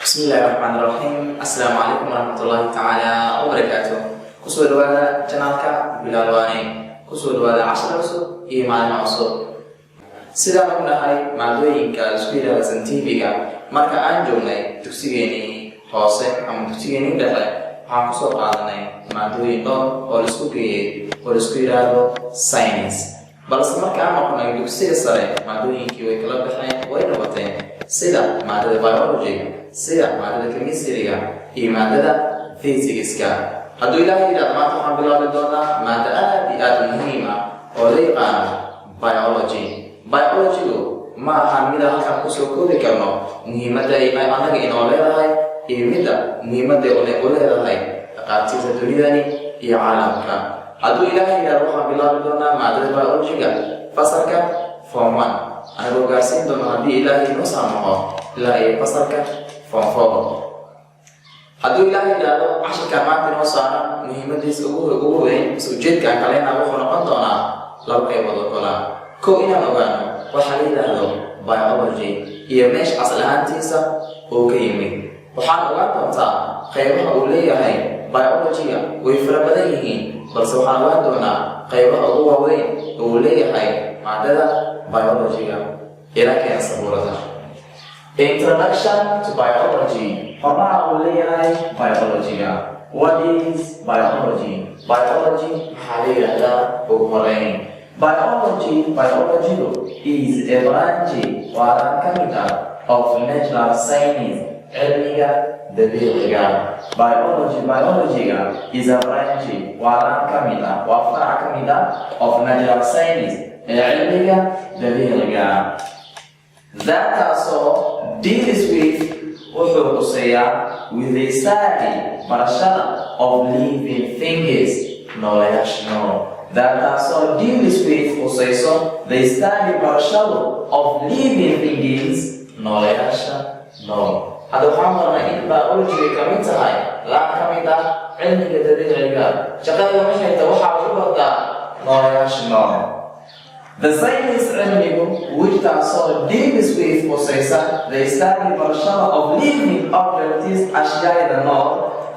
Bismillahirrahmanirrahim. Assalamualaikum warahmatullahi taala wabarakatuh. Kusoo dhawaada channelka Bilaalwaani. Kusoo dhawaada cashar cusub iyo maalin cusub. Sidaan ognahay maadooyinka isku yidhaahdan TV-ga marka aan joognay dugsigeenii hoose ama dugsigeenii dhexe waxaan kusoo qaadanay maadooyin dhowr oo laisku geeyey oo laisku yidhaahdo science. balse marka aan noqonay dugsiga sare maadooyinkii way kala baxeen way dhawateen sida maadada biology, sida maadada chemistry-ga iyo maadada physics-ka. hadduu ilaahay yidhaahdo maanta waxaan bilaabi doonaa maada aad iyo aad muhiim ah oo la yaqaano biology. biology-gu ma aha mida halkaan kusoo koobi karno muhiimadda ay annaga inoo leedahay iyo midda muhiimadda u leedahay dhaqaatiirta dunidani iyo caalamka. hadduu ilaahay yidhaahdo waxaan bilaabi doonaa maadada biology-ga fasalka form 1 anagoo gaarsiin doono haddii ilaahay inoo saamaxo ilaa iyo fasalka form 4. hadduu ilaahay yidhaahdo cashirkaan maanta inoo saaran muhiimadiisa ugu weyn ujeedkaan kalena wuxuu noqon doonaa laba qaybood oo kala kow inaan ogaano waxaa la yidhaahdo biology iyo meesha asal ahaantiisa oo ka yimid. waxaan ogaan doontaa qaybaha uu leeyahay biology-ga way fara badan yihiin balse waxaan ogaan doonaa qaybaha ugu waaweyn oo uu leeyahay maadada biology-ga. ila keena sabuurada. Introduction to biology. Hormaha uu leeyahay biology-ga. What is biology? Biology maxaa la yidhaahdaa ugu horeyn. Biology-gu is a branch waaran ka mid ah of natural science, cilmiga dabiiciga. Biology-ga is a branch waaran ka mid ah waa farac ka mid ah of natural science ee cilmiga dabiiciga. that also deals with wuxuu quseeyaa with the study barashada of living things knowledge. that also deals with quseyso the study barashada of living things knowledge. hadda waxaan marnay in biology ka mid tahay laa ka mid ah cilmiga dabiiciga. shaqada maxayta waxaa lagu bartaa knowledge. The science cilmigu which also deals with quseysa the study barashada of living objects ashyaada nool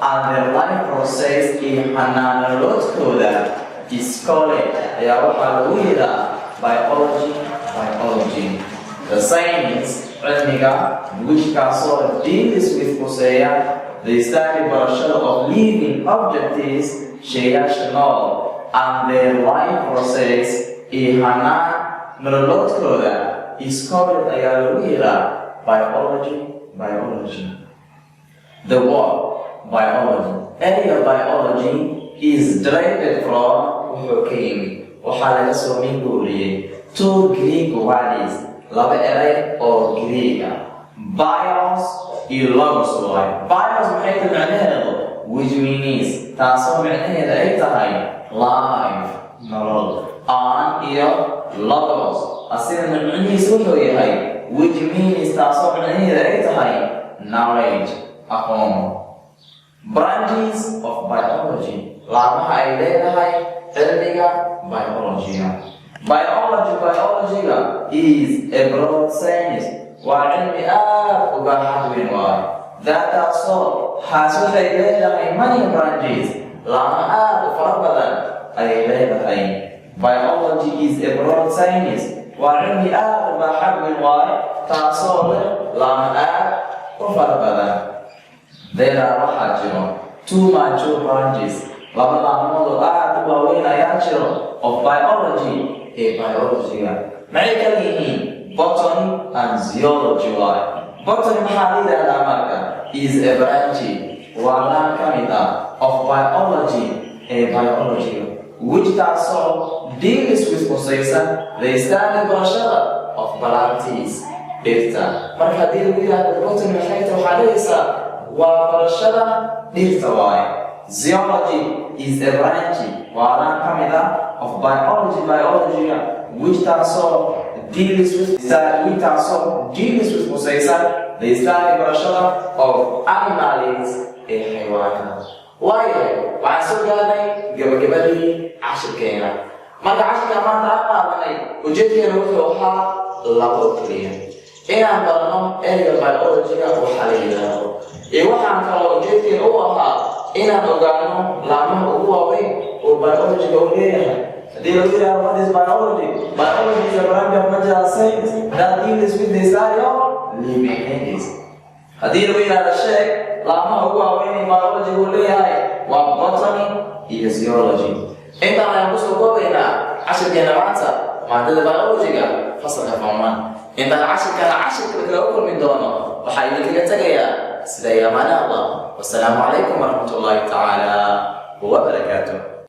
and their life process iyo xanaanaloodkooda iskole ayaa waxaa lagu yidhaa biology. The science cilmiga which also deals with quseeya the study barashada of living objects shayaasha nool and their life process iyo xanaan nololoodkooda iskooled ayaa lagu yidhaa biology. The word biology, area biology is derived from wuxuu ka yimid waxaa laga soo minguuriyey two Greek words, laba eray oo Greek ah, bios iyo logos. bios maxay tahay macnaheedu which means taasoo macnaheeda ay tahay life nolol aan iyo logos asina macnihiisu wuxuu yahay which means taasoo macnaheeda ay tahay knowledge aqoon. branches of biology laamaha ay leedahay cilmiga biology-ga. biology-ga is a broad science waa cilmi aad uga hadweyn waayo. that also has waxay leedahay many branches laama aad u fara badan ayay leedahay. biology is a broad science waa cilmi aad uga hadweyn waayo taasoo leh laama aad u fara badan. there are waxaa jiro two mature branches laba laamood oo aad u waaweyn ayaa jiro of biology ee biology-ga. maxay kala yihiin botany and zoology. botany maxaa la yidhaahdaa marka is a branch waa laan ka mid ah of biology ee biology-ga which taasoo deals with quseysa the study barashada of plants dhirta. marka haddii lagu yidhaahdo botany maxay tahay waxaa dhehaysaa waa barashada dhirta waaye. zoology is a branch waa laan ka mid ah of biology-ga which taasoo deals with quseysa the study barashada of animals ee xayawaanada. waayahay waxaan soo gaarnay gabagabadii cashirkeena. marka cashirka maanta aan qaadanay ujeedkeena wuxuu ahaa labo keliya inaan barno ereyga biology-ga waxaa la yidhaahdo inaan ogaano laamaha ugu waaweyn oo biology-ga uu leeyahay. Haddii lagu yidhahdo what is biology? Biology is a branch of natural science that deals with the study of living entities. Haddii lagu yidhahdo sheeg laamaha ugu waaweyn ee biology-ga uu leeyahay waa botany iyo zoology. Intaan ayaan kusoo koobaynaa cashirkeena maanta maadada biology-ga fasalka form 1. Intaan cashirka kala kulmi doono waxaa idinkaga tagayaa sida yamaana Allah. Wassalaamu calaykum waraxmatullaahi tacaala wabarakaatuh.